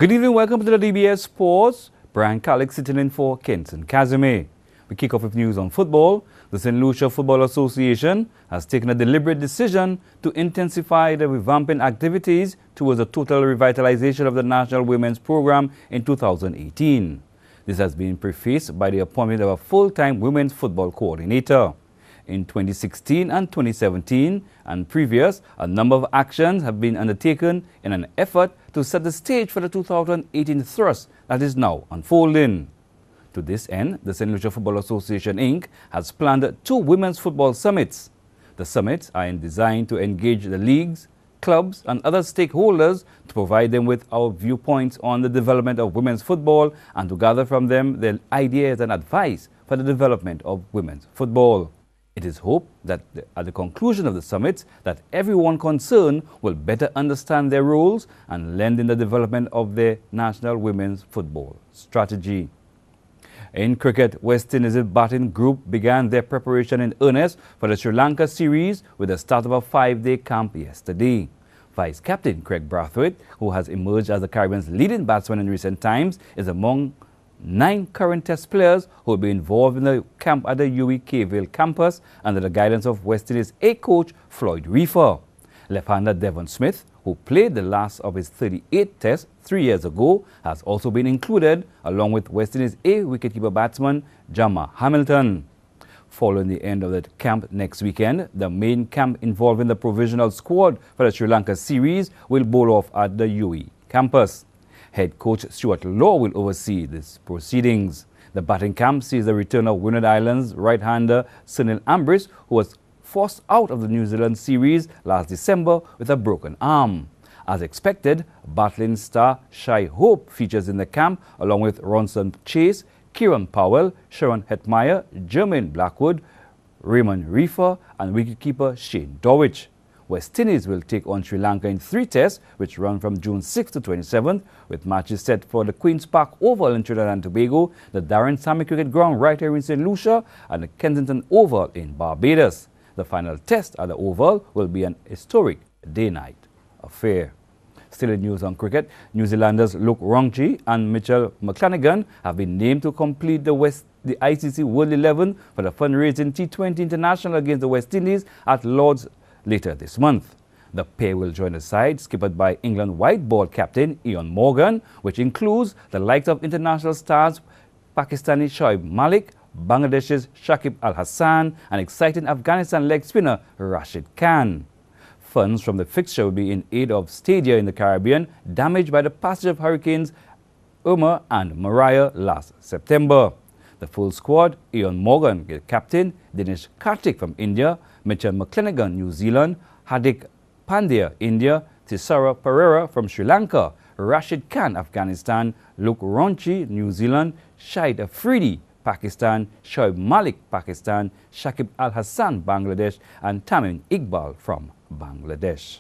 Good evening, welcome to the DBS Sports. Brian Kallick sitting in for Kenson Casimir. We kick off with news on football. The St. Lucia Football Association has taken a deliberate decision to intensify the revamping activities towards a total revitalization of the National Women's Program in 2018. This has been prefaced by the appointment of a full-time women's football coordinator. In 2016 and 2017 and previous, a number of actions have been undertaken in an effort to set the stage for the 2018 thrust that is now unfolding. To this end, the St. Lucia Football Association, Inc. has planned 2 women's football summits. The summits are designed to engage the leagues, clubs and other stakeholders to provide them with our viewpoints on the development of women's football and to gather from them their ideas and advice for the development of women's football. It is hoped that at the conclusion of the summits that everyone concerned will better understand their roles and lend in the development of their national women's football strategy. In cricket, West Indies' batting group began their preparation in earnest for the Sri Lanka series with the start of a 5-day camp yesterday. Vice-captain Craig Brathwaite, who has emerged as the Caribbean's leading batsman in recent times, is among 9 current Test players who will be involved in the camp at the UWE K-Vale campus under the guidance of West Indies A coach Floyd Reefer. Left-hander Devon Smith, who played the last of his 38th Test 3 years ago, has also been included, along with West Indies A wicketkeeper batsman Jamar Hamilton. Following the end of the camp next weekend, the main camp involving the provisional squad for the Sri Lanka series will bowl off at the UWE campus. Head coach Stuart Law will oversee these proceedings. The batting camp sees the return of Windward Islands right-hander Sunil Ambrish, who was forced out of the New Zealand series last December with a broken arm. As expected, battling star Shai Hope features in the camp along with Ronson Chase, Kieran Powell, Sharon Hetmeyer, Jermaine Blackwood, Raymond Reefer and wicketkeeper Shane Dowich. West Indies will take on Sri Lanka in 3 tests, which run from June 6th to 27th, with matches set for the Queen's Park Oval in Trinidad and Tobago, the Darren Sammy Cricket Ground right here in St. Lucia, and the Kensington Oval in Barbados. The final test at the Oval will be an historic day-night affair. Still in news on cricket, New Zealanders Luke Ronchi and Mitchell McClenaghan have been named to complete the ICC World 11 for the fundraising T20 International against the West Indies at Lord's later this month. The pair will join the side skippered by England white ball captain Ian Morgan, which includes the likes of international stars Pakistani Shoaib Malik, Bangladesh's Shakib Al Hassan and exciting Afghanistan leg spinner Rashid Khan. Funds from the fixture will be in aid of stadia in the Caribbean damaged by the passage of hurricanes Irma and Mariah last September. The full squad: Ian Morgan, captain, Dinesh Karthik from India, Mitchell McClenaghan, New Zealand, Hardik Pandya, India, Thisara Pereira from Sri Lanka, Rashid Khan, Afghanistan, Luke Ronchi, New Zealand, Shahid Afridi, Pakistan, Shoaib Malik, Pakistan, Shakib Al Hassan, Bangladesh, and Tamim Iqbal from Bangladesh.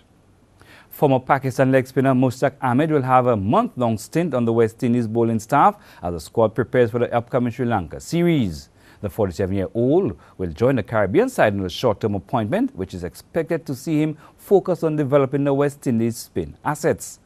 Former Pakistan leg spinner Mushtaq Ahmed will have a month-long stint on the West Indies bowling staff as the squad prepares for the upcoming Sri Lanka series. The 47-year-old will join the Caribbean side in a short-term appointment, which is expected to see him focus on developing the West Indies spin assets.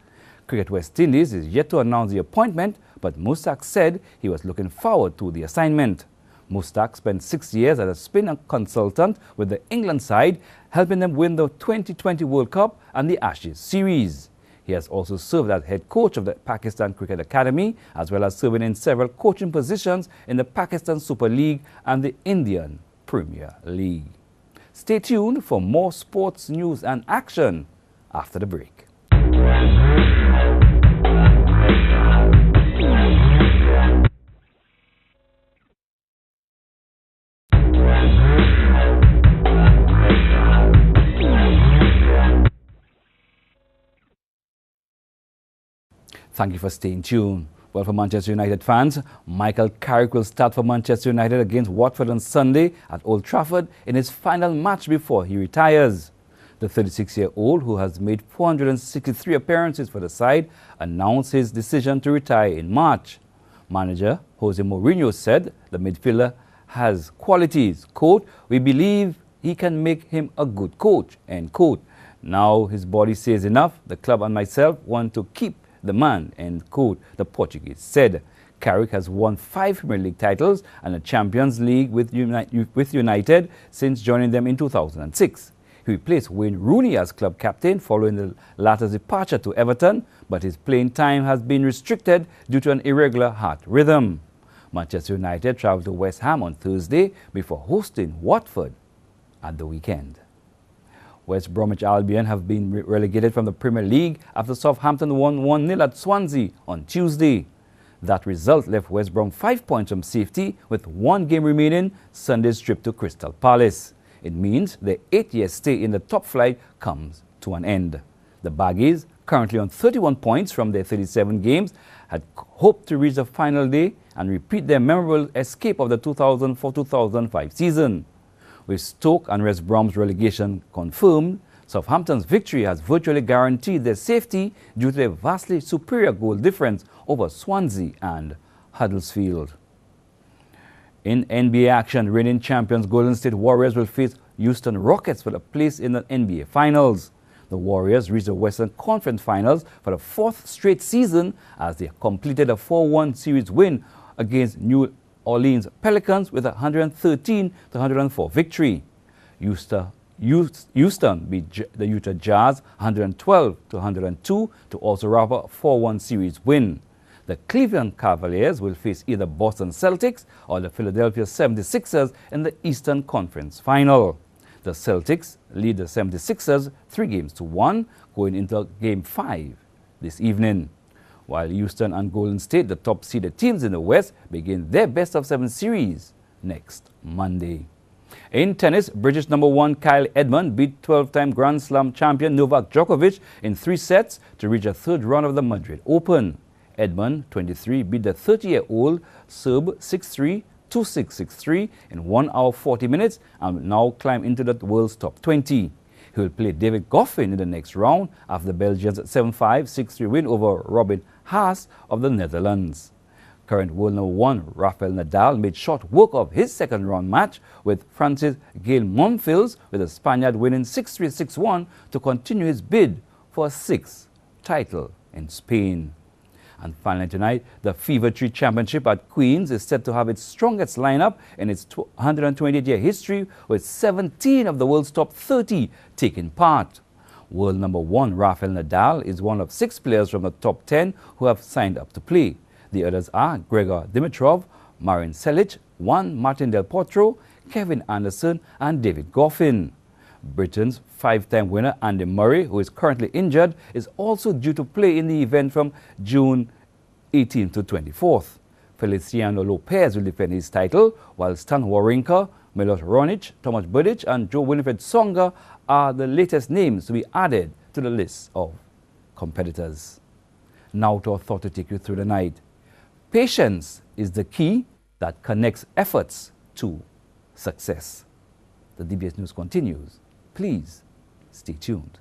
Cricket West Indies is yet to announce the appointment, but Mushtaq said he was looking forward to the assignment. Mushtaq spent 6 years as a spin consultant with the England side, helping them win the 2020 World Cup and the Ashes series. He has also served as head coach of the Pakistan Cricket Academy, as well as serving in several coaching positions in the Pakistan Super League and the Indian Premier League. Stay tuned for more sports news and action after the break. Thank you for staying tuned. Well, for Manchester United fans, Michael Carrick will start for Manchester United against Watford on Sunday at Old Trafford in his final match before he retires. The 36-year-old, who has made 463 appearances for the side, announced his decision to retire in March. Manager Jose Mourinho said the midfielder has qualities. Quote, "We believe he can make him a good coach," end quote. Now his body says enough. The club and myself want to keep the man, end quote, the Portuguese said. Carrick has won 5 Premier League titles and a Champions League with United since joining them in 2006. He replaced Wayne Rooney as club captain following the latter's departure to Everton, but his playing time has been restricted due to an irregular heart rhythm. Manchester United travelled to West Ham on Thursday before hosting Watford at the weekend. West Bromwich Albion have been relegated from the Premier League after Southampton won 1-0 at Swansea on Tuesday. That result left West Brom 5 points from safety with 1 game remaining Sunday's trip to Crystal Palace. It means their 8-year stay in the top flight comes to an end. The Baggies, currently on 31 points from their 37 games, had hoped to reach the final day and repeat their memorable escape of the 2004-2005 season. With Stoke and West Brom's relegation confirmed, Southampton's victory has virtually guaranteed their safety due to their vastly superior goal difference over Swansea and Huddersfield. In NBA action, reigning champions Golden State Warriors will face Houston Rockets for a place in the NBA Finals. The Warriors reached the Western Conference Finals for the 4th straight season as they completed a 4-1 series win against New Orleans Pelicans with a 113-104 victory. Houston beat the Utah Jazz 112-102 to also wrap up a 4-1 series win. The Cleveland Cavaliers will face either Boston Celtics or the Philadelphia 76ers in the Eastern Conference Final. The Celtics lead the 76ers 3-1 going into Game 5 this evening. While Houston and Golden State, the top-seeded teams in the West, begin their best-of-7 series next Monday. In tennis, British #1 Kyle Edmund beat 12-time Grand Slam champion Novak Djokovic in 3 sets to reach a 3rd round of the Madrid Open. Edmund, 23, beat the 30-year-old Serb 6-3, 2-6, 6-3 in 1 hour 40 minutes and will now climb into the world's top 20. He will play David Goffin in the next round after the Belgian's 7-5, 6-3 win over Robin Haas of the Netherlands. Current world #1 Rafael Nadal made short work of his second-round match with Francis Gael Monfils, with the Spaniard winning 6-3, 6-1 to continue his bid for a 6th title in Spain. And finally tonight, the Fever Tree Championship at Queen's is set to have its strongest lineup in its 128-year history, with 17 of the world's top 30 taking part. World #1 Rafael Nadal is one of 6 players from the top 10 who have signed up to play. The others are Grigor Dimitrov, Marin Cilic, Juan Martín del Potro, Kevin Anderson and David Goffin. Britain's 5-time winner Andy Murray, who is currently injured, is also due to play in the event from June 18th to 24th. Feliciano Lopez will defend his title, while Stan Wawrinka, Milos Raonic, Tomasz Berdych and Jo-Wilfried Tsonga are the latest names to be added to the list of competitors. Now to our thought to take you through the night. Patience is the key that connects efforts to success. The DBS News continues. Please stay tuned.